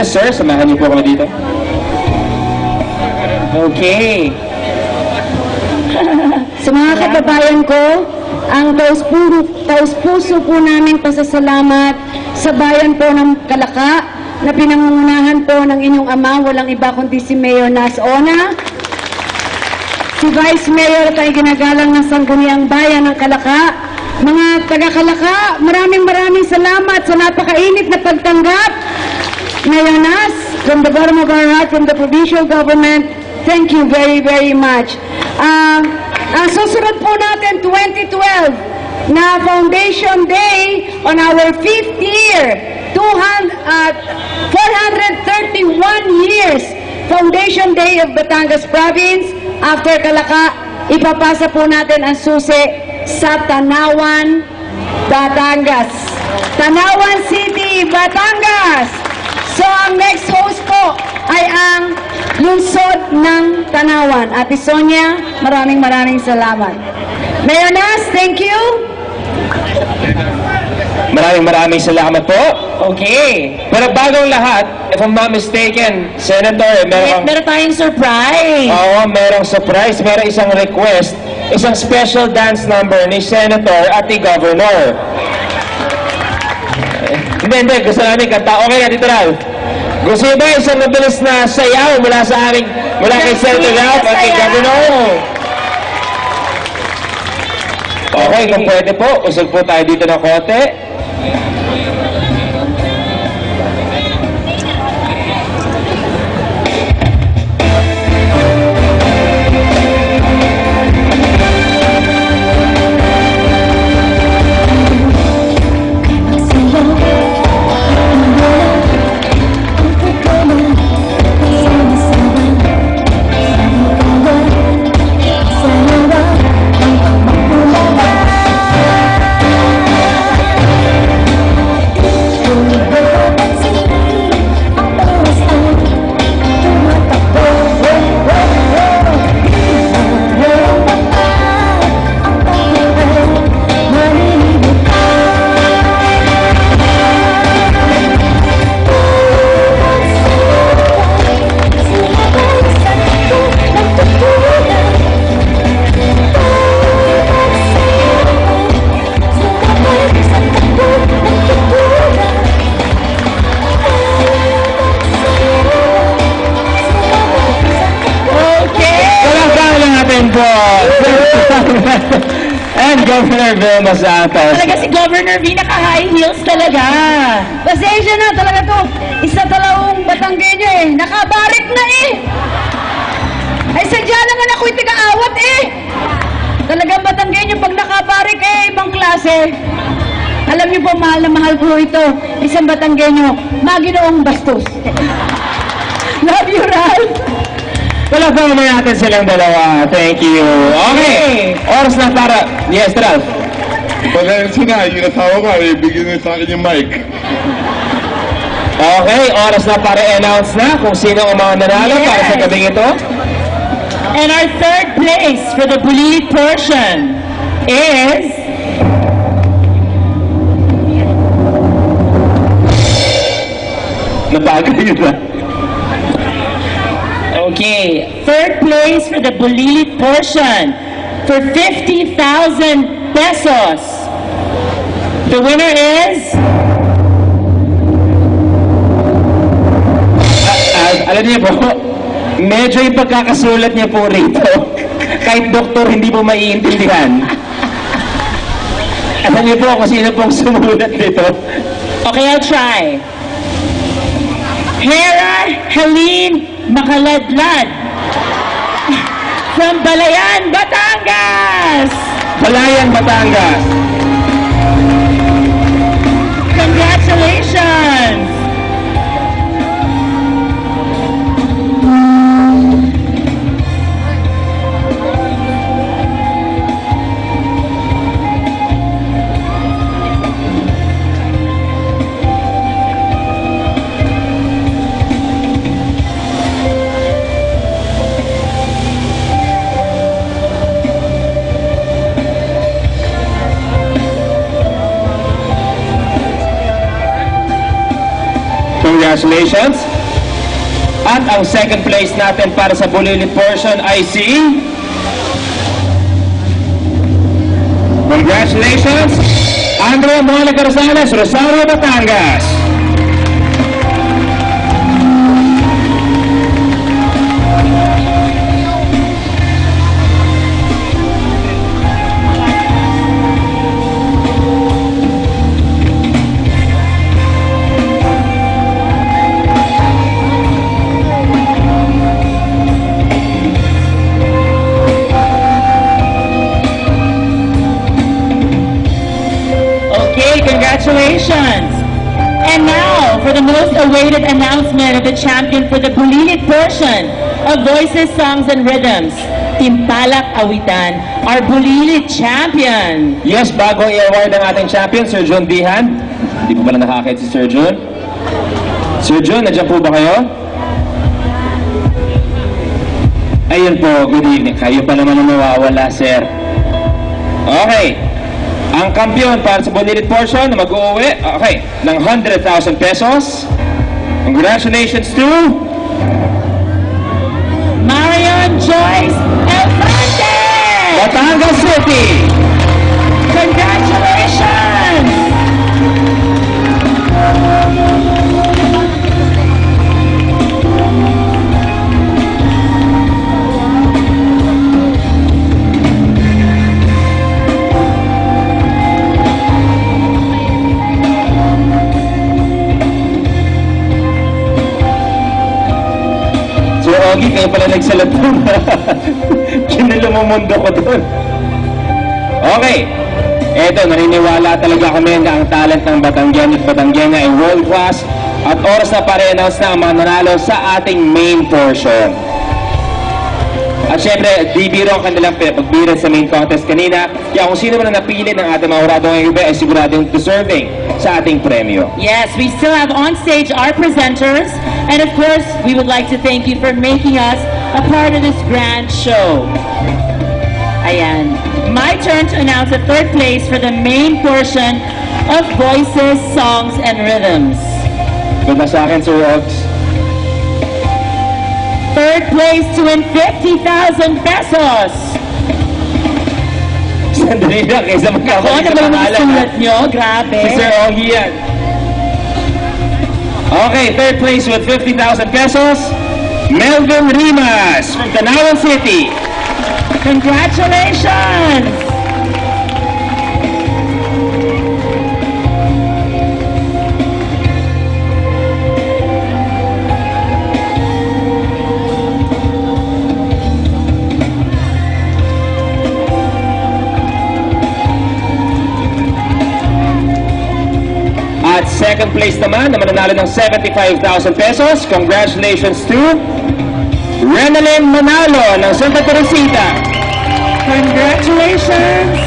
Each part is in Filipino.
Gonzalez, sir, samahan niyo po kami dito. Okay. Sa mga kababayan ko, ang taus-puso po namin pasasalamat sa bayan po ng Kalaka na pinangungunahan po ng inyong ama, walang iba kundi si Mayor Nas Ona, si Vice Mayor at ay ginagalang ng Sangguniang Bayan ng Kalaka. Mga taga-Kalaka, maraming salamat sa napakainit na pagtanggap. Mayor Nas, from the bottom of our heart, from the provincial government, thank you very much. Ang susunod po natin, 2012, na Foundation Day on our 5th year, 431 years, Foundation Day of Batangas Province. After Kalaka, ipapasa po natin ang susi sa Tanawan, Batangas. Tanawan City, Batangas! So, ang next host po ay ang lungsod ng Tanawan. Ate Sonia, maraming salamat. Mayor Nas, thank you. Maraming salamat po. Okay. Pero bagong lahat, if I'm not mistaken, Senator, Meron tayong surprise. Oo, merong surprise, merong isang request, isang special dance number ni Senator at ni Governor. Hindi, gusto namin kanta. Okay na, dito na. Gusto nyo ba isang mabilis na sayaw mula kay Senator Ralph at kay Governor? Okay, kung pwede po, usog po tayo dito ng konti. And Governor Vilma Santos. Talaga si Governor V, naka-high heels talaga. Pasensya na talaga to. Isa talagang Batanggenyo eh. Nakabarik na eh. Ay sadya naman ako'y tiga-awat eh. Talagang Batanggenyo pag nakabarik eh, ibang klase. Alam niyo po, mahal na mahal ko ito. Isang Batanggenyo, Maginoong Bastos. Love you, Ralph. Wala pa naman natin silang dalawa. Thank you. Okay. Oras na para... Yes, Ralph. Pasensya na, yung asawa ko, ibigin niyo sa akin yung mic. Okay, oras na para i-announce na kung sino ang mga nanalo para sa gabing ito. And our third place for the Bulilit portion is... Napagod yun na. Okay, third place for the Bulilit portion for 50,000 pesos. The winner is... Alam niyo po, medyo yung pagkakasulat niya po rito. Kahit doktor, hindi po maiintindihan. Alam niyo po kung sino pong sumulat dito. Okay, I'll try. Hera Helene Makaladlad from Balayan, Batangas! Balayan, Batangas. Congratulations! Congratulations. At ang second place natin para sa Bulilit portion ay si... Congratulations, Andrea Monica Rosales, Rosario, Batangas. Congratulations! And now, for the most awaited announcement of the champion for the Bulilit portion of Voices, Songs, and Rhythms, Timpalak Awitan, our Bulilit champion. Yes, bago i-award ang ating champion, Sir John Dihan. Hindi po pala nakakit si Sir John. Sir John, nandiyan po ba kayo? Ayun po, good evening. Kayo pa naman ang mawawala, sir. Okay. Ang kampiyon para sa Bulilit portion na mag-uwi, okay, ng 100,000 pesos. Congratulations to... Marion Joyce Elfante! Batangas City! Congratulations! Sir Ogie, kayo pala nagsalat doon. Kinalumundo ko doon. Okay. Eto, naniniwala talaga kami na ang talent ng Batanggen at Batanggena ay world class at oras na para i-announce na ang mga nanalo sa ating main portion. At syempre, di biro ang kanilang pagbira sa main contest kanina. Kaya kung sino man ang napili ng ating mga hurado ngayong gabi ay siguradong deserving sa ating premyo. Yes, we still have on stage our presenters, and of course, we would like to thank you for making us a part of this grand show. Ayan. My turn to announce the third place for the main portion of Voices, Songs, and Rhythms. Ganda sa akin, Sir Ogs. Third place to win 50,000 pesos. Sandali lang, kaysa Ako, magkakalit ano sa ba yung pangalan. sulat nyo? Grabe. Si Sir Ogie yan. Okay, third place with 50,000 pesos, Melvin Rimas from Tanawan City. Congratulations! At second place naman, na mananalo ng 75,000 pesos. Congratulations to Renalyn Manalo ng Santa Teresita. Congratulations!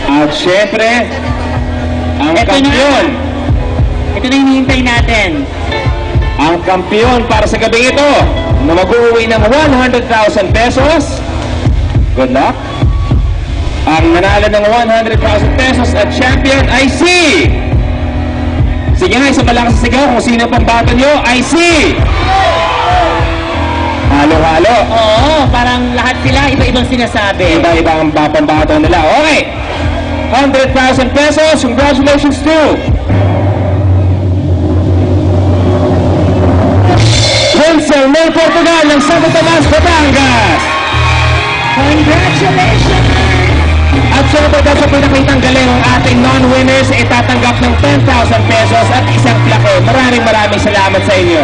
At syempre, ang Ito na. kampiyon. Ito na hinihintay natin. Ang kampiyon para sa gabi ito na mag-uwi ng 100,000 pesos. Good luck. Ang nanalo ng 100,000 pesos at champion ay si... Sige nga, isa malakas sa sigaw kung sino pang bato nyo ay si... Halo-halo. Oo, parang lahat sila iba-ibang sinasabi. Iba-iba ang pambato nila. Okay. 100,000 pesos. Congratulations to... Hansel May Portugal ng Santo Tomas, Batangas. Congratulations! At syempre dahil sa pinakitang galing ang ating non-winners, itatanggap ng 10,000 pesos at isang plake. Maraming salamat sa inyo.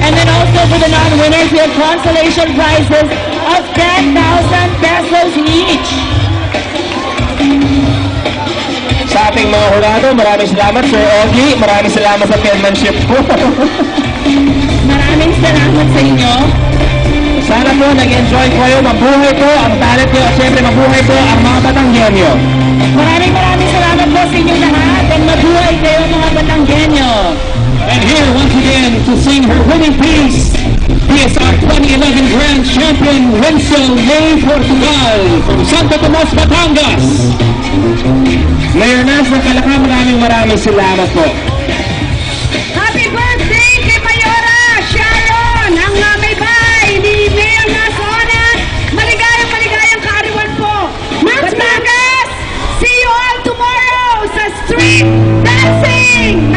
And then also for the non-winners, we have consolation prizes of 10,000 pesos each. Sa ating mga hurado, maraming salamat, Sir Ogie. Maraming salamat sa penmanship po. Maraming salamat sa inyo. Sa Sana po nag-enjoy po kayo, mabuhay po ang talent nyo at syempre mabuhay po ang mga Batanggenyo. Maraming salamat po sa inyong lahat at mabuhay kayo mga Batanggenyo. And here once again to sing her winning piece, PSR 2011 Grand Champion Wenzel May Portugal from Santo Tomas, Batangas. Mayor Nas ng Calaca, maraming salamat po. Happy birthday kay Mayora Sharon, ang may bahay ni Mayor Nasona. Maligayang kaarawan po. Batangas, see you all tomorrow sa street dancing.